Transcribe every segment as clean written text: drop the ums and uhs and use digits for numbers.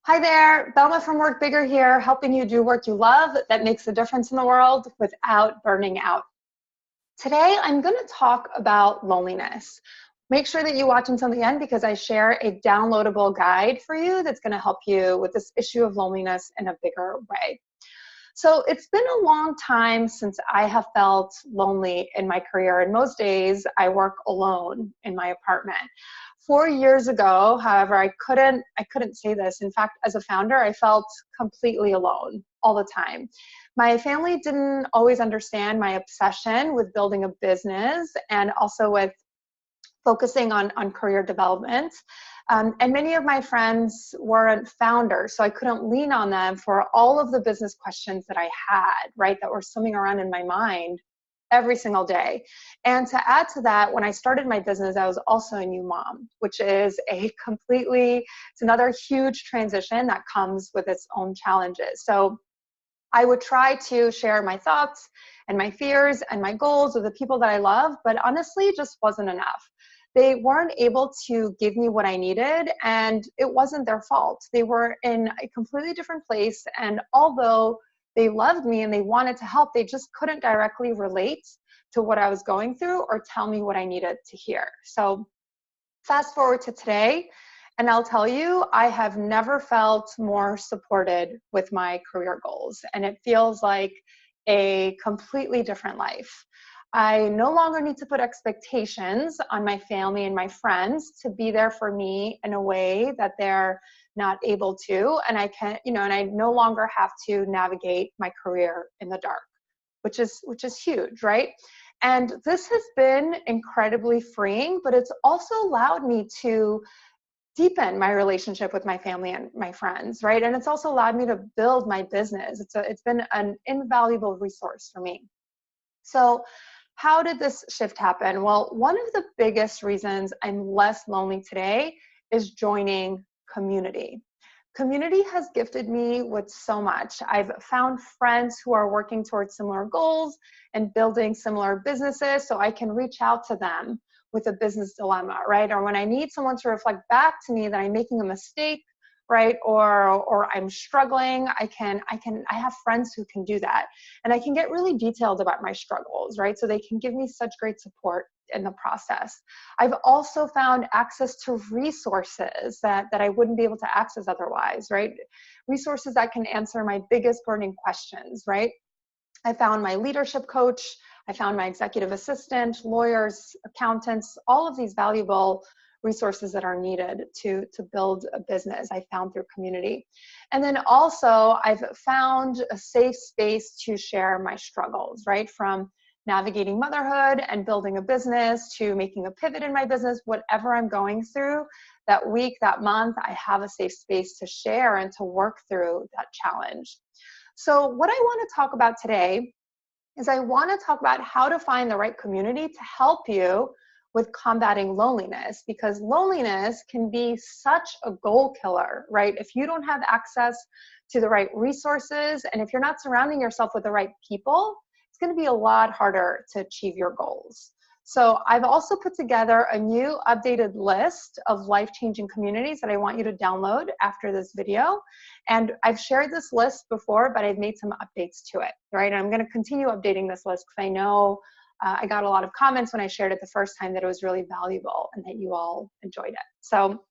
Hi there, Belma from Work Bigger here, helping you do work you love that makes a difference in the world without burning out. Today, I'm going to talk about loneliness. Make sure that you watch until the end because I share a downloadable guide for you that's going to help you with this issue of loneliness in a bigger way. So it's been a long time since I have felt lonely in my career, and most days I work alone in my apartment. 4 years ago, however, I couldn't say this. In fact, as a founder, I felt completely alone all the time. My family didn't always understand my obsession with building a business and also with focusing on career development. And many of my friends weren't founders, so I couldn't lean on them for all of the business questions that I had, right, that were swimming around in my mind every single day. And to add to that, when I started my business, I was also a new mom, which is it's another huge transition that comes with its own challenges. So I would try to share my thoughts and my fears and my goals with the people that I love, but honestly, it just wasn't enough. They weren't able to give me what I needed, and it wasn't their fault. They were in a completely different place, and although they loved me and they wanted to help, they just couldn't directly relate to what I was going through or tell me what I needed to hear. So fast forward to today, and I'll tell you, I have never felt more supported with my career goals, and it feels like a completely different life. I no longer need to put expectations on my family and my friends to be there for me in a way that they're not able to, and and I no longer have to navigate my career in the dark, which is huge, right? And this has been incredibly freeing, but it's also allowed me to deepen my relationship with my family and my friends, right? And it's also allowed me to build my business. It's been an invaluable resource for me. So how did this shift happen? Well, one of the biggest reasons I'm less lonely today is joining community. Community has gifted me with so much. I've found friends who are working towards similar goals and building similar businesses, so I can reach out to them with a business dilemma, right? Or when I need someone to reflect back to me that I'm making a mistake, right? Or I'm struggling, I have friends who can do that. And I can get really detailed about my struggles, right? So they can give me such great support in the process. I've also found access to resources that I wouldn't be able to access otherwise, right? Resources that can answer my biggest burning questions, right? I found my leadership coach, I found my executive assistant, lawyers, accountants, all of these valuable resources that are needed to build a business I found through community. And then also I've found a safe space to share my struggles, right? From navigating motherhood and building a business to making a pivot in my business, whatever I'm going through that week, that month, I have a safe space to share and to work through that challenge. So what I want to talk about today is I want to talk about how to find the right community to help you with combating loneliness, because loneliness can be such a goal killer, right? If you don't have access to the right resources and if you're not surrounding yourself with the right people, it's going to be a lot harder to achieve your goals. So I've also put together a new updated list of life-changing communities that I want you to download after this video. And I've shared this list before, but I've made some updates to it, right? And I'm going to continue updating this list because I know I got a lot of comments when I shared it the first time that it was really valuable and that you all enjoyed it. So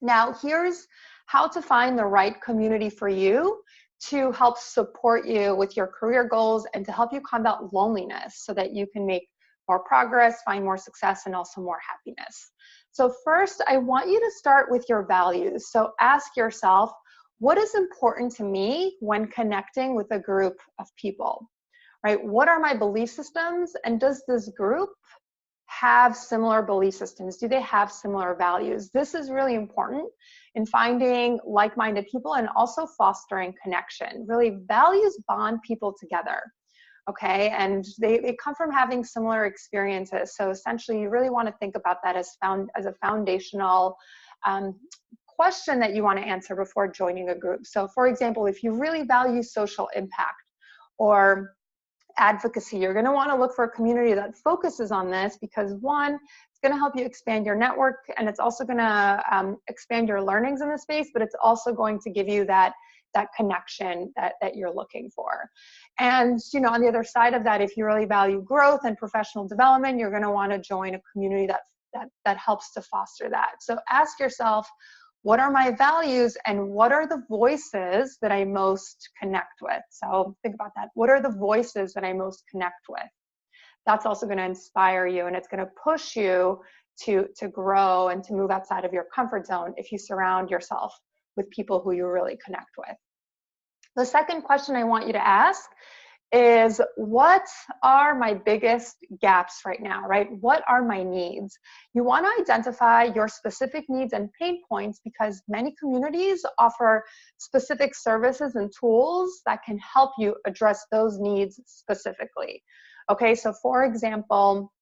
now here's how to find the right community for you to help support you with your career goals and to help you combat loneliness so that you can make more progress, find more success, and also more happiness. So first, I want you to start with your values. So ask yourself, what is important to me when connecting with a group of people, right? What are my belief systems? And does this group have similar belief systems? Do they have similar values? This is really important in finding like-minded people and also fostering connection. Really, values bond people together. Okay, and they come from having similar experiences. So essentially, you really want to think about that as a foundational question that you want to answer before joining a group. So for example, if you really value social impact or advocacy, you're going to want to look for a community that focuses on this because one, it's going to help you expand your network, and it's also going to expand your learnings in the space, but it's also going to give you that connection that you're looking for. And, you know, on the other side of that, if you really value growth and professional development, you're going to want to join a community that helps to foster that. So ask yourself, what are my values and what are the voices that I most connect with? So think about that. What are the voices that I most connect with? That's also going to inspire you, and it's going to push you to grow and to move outside of your comfort zone if you surround yourself with people who you really connect with. The second question I want you to ask is, what are my biggest gaps right now, right? What are my needs? You want to identify your specific needs and pain points, because many communities offer specific services and tools that can help you address those needs specifically. Okay, so for example,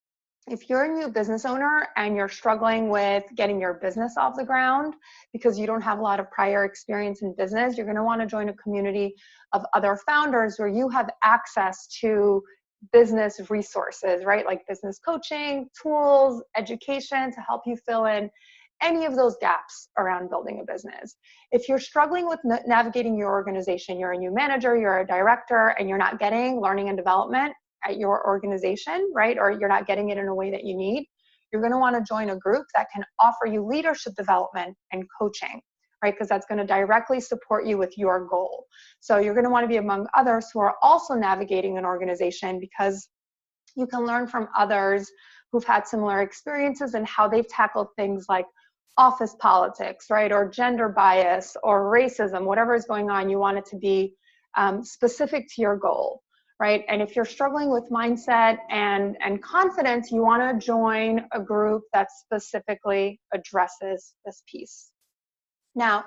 if you're a new business owner and you're struggling with getting your business off the ground because you don't have a lot of prior experience in business, you're going to want to join a community of other founders where you have access to business resources, right? Like business coaching, tools, education to help you fill in any of those gaps around building a business. If you're struggling with navigating your organization, you're a new manager, you're a director, and you're not getting learning and development at your organization, right? Or you're not getting it in a way that you need, you're going to want to join a group that can offer you leadership development and coaching, right? Because that's going to directly support you with your goal. So you're going to want to be among others who are also navigating an organization, because you can learn from others who've had similar experiences and how they've tackled things like office politics, right? Or gender bias or racism, whatever is going on. You want it to be specific to your goal. Right? And if you're struggling with mindset and confidence, you want to join a group that specifically addresses this piece. Now,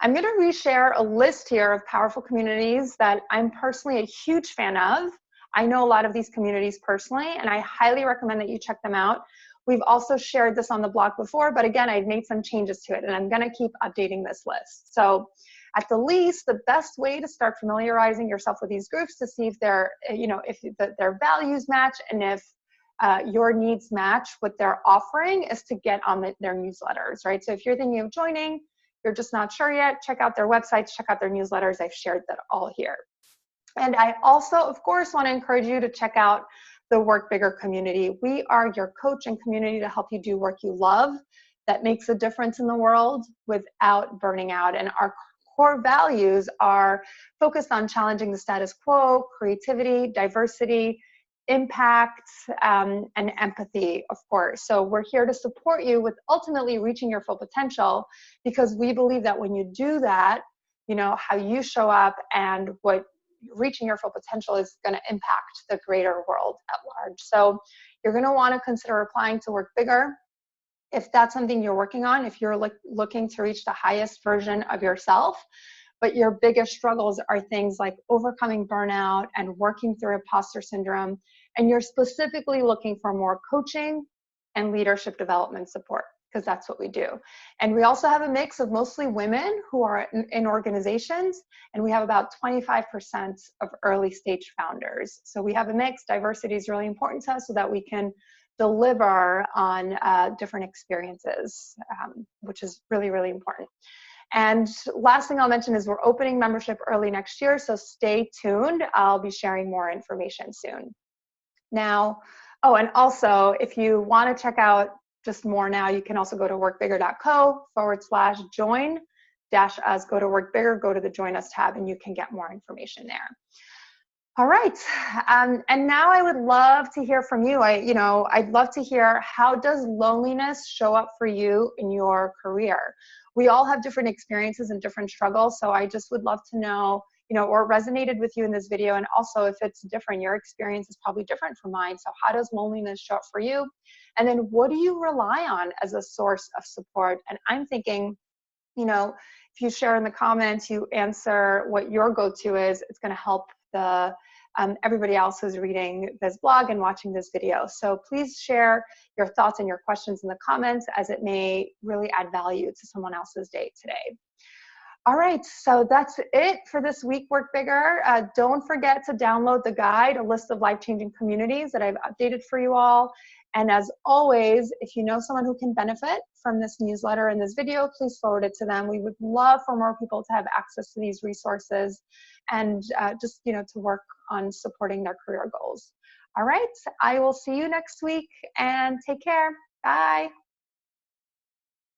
I'm going to reshare a list here of powerful communities that I'm personally a huge fan of. I know a lot of these communities personally, and I highly recommend that you check them out. We've also shared this on the blog before, but again, I've made some changes to it, and I'm going to keep updating this list. So at the least, the best way to start familiarizing yourself with these groups to see if they're, you know, if their values match and if your needs match what they're offering is to get on their newsletters, right? So if you're thinking of joining, you're just not sure yet, check out their websites, check out their newsletters. I've shared that all here. And I also, of course, want to encourage you to check out the Work Bigger community. We are your coach and community to help you do work you love that makes a difference in the world without burning out. And our core values are focused on challenging the status quo, creativity, diversity, impact, and empathy, of course. So we're here to support you with ultimately reaching your full potential, because we believe that when you do that, you know, how you show up and what reaching your full potential is going to impact the greater world at large. So you're going to want to consider applying to Work Bigger. If that's something you're working on, if you're looking to reach the highest version of yourself, but your biggest struggles are things like overcoming burnout and working through imposter syndrome, and you're specifically looking for more coaching and leadership development support, because that's what we do. And we also have a mix of mostly women who are in organizations, and we have about 25% of early stage founders. So we have a mix. Diversity is really important to us so that we can deliver on different experiences, which is really, really important. And last thing I'll mention is we're opening membership early next year, so stay tuned. I'll be sharing more information soon. Now, oh, and also if you want to check out just more now, you can also go to workbigger.co/join-us. Go to Work Bigger, go to the Join Us tab, and you can get more information there. All right, and now I would love to hear from you. I'd love to hear, how does loneliness show up for you in your career? We all have different experiences and different struggles, so I just would love to know, or resonated with you in this video, and also if it's different, your experience is probably different from mine. So how does loneliness show up for you? And then what do you rely on as a source of support? And I'm thinking, if you share in the comments, you answer what your go-to is, it's going to help everybody else who's reading this blog and watching this video. So please share your thoughts and your questions in the comments, as it may really add value to someone else's day today. All right, so that's it for this week, Work Bigger. Don't forget to download the guide, a list of life-changing communities that I've updated for you all. And as always, if you know someone who can benefit from this newsletter and this video, please forward it to them. We would love for more people to have access to these resources and just, to work on supporting their career goals. All right, I will see you next week and take care. Bye.